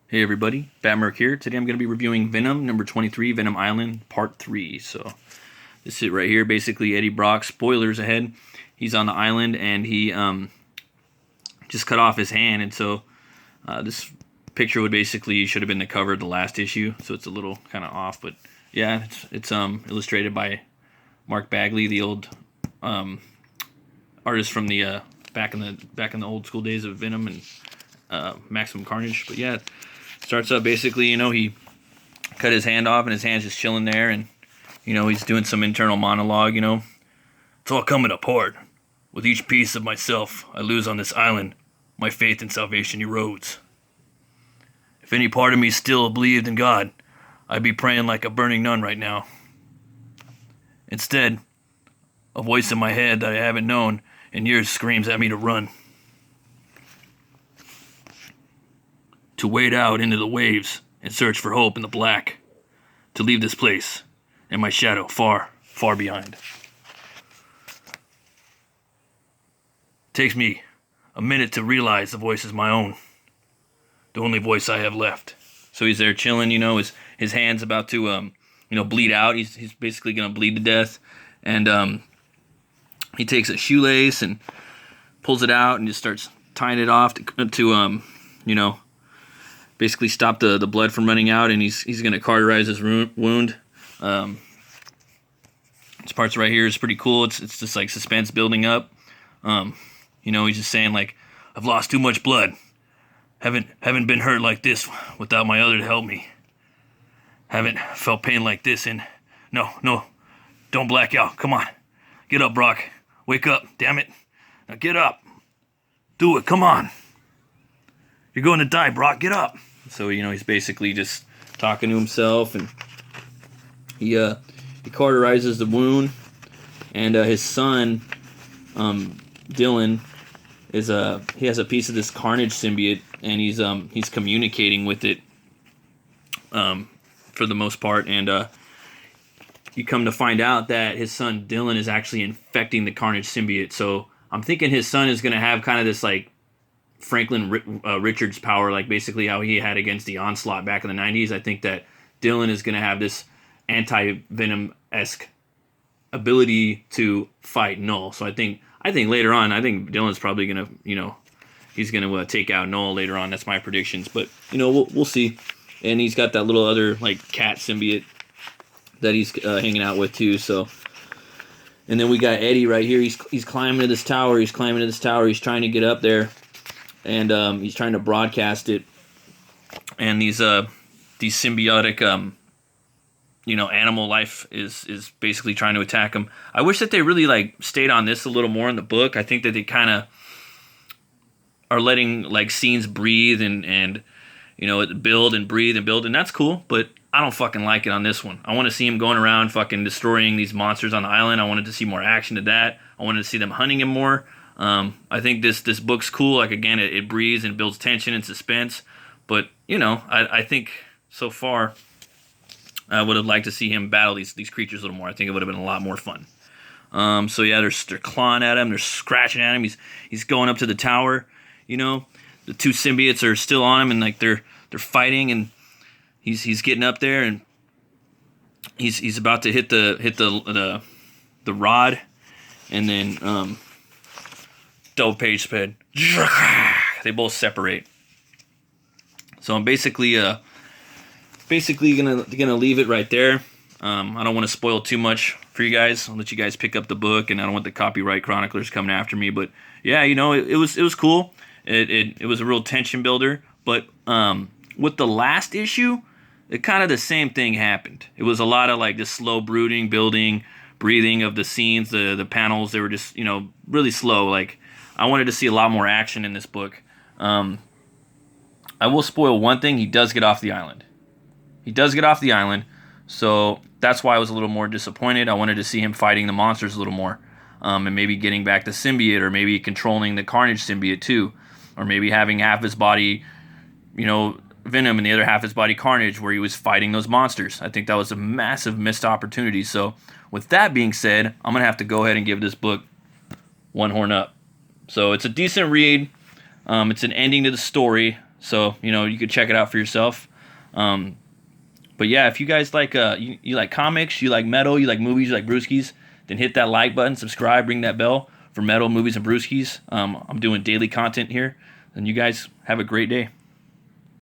Hey everybody, Batmerk here. Today I'm going to be reviewing Venom, number 23, Venom Island, part 3. So, this is it right here. Basically, Eddie Brock, spoilers ahead, he's on the island and he just cut off his hand. And so, this picture would basically should have been the cover of the last issue. So, it's a little kind of off. But, yeah, it's illustrated by Mark Bagley, the old artist from the back in the old school days of Venom and Maximum Carnage. But, yeah. Starts up basically, he cut his hand off and his hand's just chilling there, and, he's doing some internal monologue, It's all coming apart. With each piece of myself I lose on this island, my faith in salvation erodes. If any part of me still believed in God, I'd be praying like a burning nun right now. Instead, a voice in my head that I haven't known in years screams at me to run. To wade out into the waves and search for hope in the black, to leave this place and my shadow far, far behind. Takes me a minute to realize the voice is my own, the only voice I have left. So he's there chilling, his hand's about to, bleed out. He's basically gonna bleed to death, and he takes a shoelace and pulls it out and just starts tying it off to basically stop the blood from running out, and he's going to cauterize his wound. This part's right here is pretty cool. It's just like suspense building up. He's just saying like, I've lost too much blood. Haven't been hurt like this without my other to help me. Haven't felt pain like this in... No, don't black out. Come on. Get up, Brock. Wake up, damn it. Now get up. Do it, come on. You're going to die, Brock. Get up. So, he's basically just talking to himself, and he cauterizes the wound, and his son, Dylan, he has a piece of this Carnage symbiote, and he's communicating with it, for the most part, and you come to find out that his son Dylan is actually infecting the Carnage symbiote. So I'm thinking his son is going to have kind of this like Franklin Richards power, like basically how he had against the Onslaught back in the 90s. I think that Dylan is going to have this anti-Venom-esque ability to fight Null. So I think later on, I think Dylan's probably going to, he's going to take out Null later on. That's my predictions. But, we'll see. And he's got that little other, like, cat symbiote that he's hanging out with, too. So, and then we got Eddie right here. He's climbing to this tower. He's trying to get up there. And he's trying to broadcast it, and these symbiotic, animal life is basically trying to attack him. I wish that they really stayed on this a little more in the book. I think that they kind of are letting scenes breathe and build and breathe and build, and that's cool. But I don't fucking like it on this one. I want to see him going around fucking destroying these monsters on the island. I wanted to see more action to that. I wanted to see them hunting him more. I think this book's cool. Again, it breathes and builds tension and suspense. But, I think so far I would have liked to see him battle these creatures a little more. I think it would have been a lot more fun. So yeah, they're clawing at him. They're scratching at him. He's going up to the tower. The two symbiotes are still on him, and they're fighting, and he's getting up there, and he's about to hit the rod, and then double page spread. They both separate. So I'm basically gonna leave it right there. I don't want to spoil too much for you guys. I'll let you guys pick up the book, and I don't want the copyright chroniclers coming after me. But yeah, it was cool. It was a real tension builder. But with the last issue, it kind of the same thing happened. It was a lot of this slow brooding, building, breathing of the scenes, the panels. They were just really slow. I wanted to see a lot more action in this book. I will spoil one thing. He does get off the island. So that's why I was a little more disappointed. I wanted to see him fighting the monsters a little more. And maybe getting back the symbiote, or maybe controlling the Carnage symbiote too. Or maybe having half his body, Venom, and the other half his body Carnage, where he was fighting those monsters. I think that was a massive missed opportunity. So with that being said, I'm going to have to go ahead and give this book one horn up. So it's a decent read. It's an ending to the story. So, you could check it out for yourself. But yeah, if you guys like you like comics, you like metal, you like movies, you like brewskis, then hit that like button, subscribe, ring that bell for metal, movies, and brewskis. I'm doing daily content here. And you guys have a great day.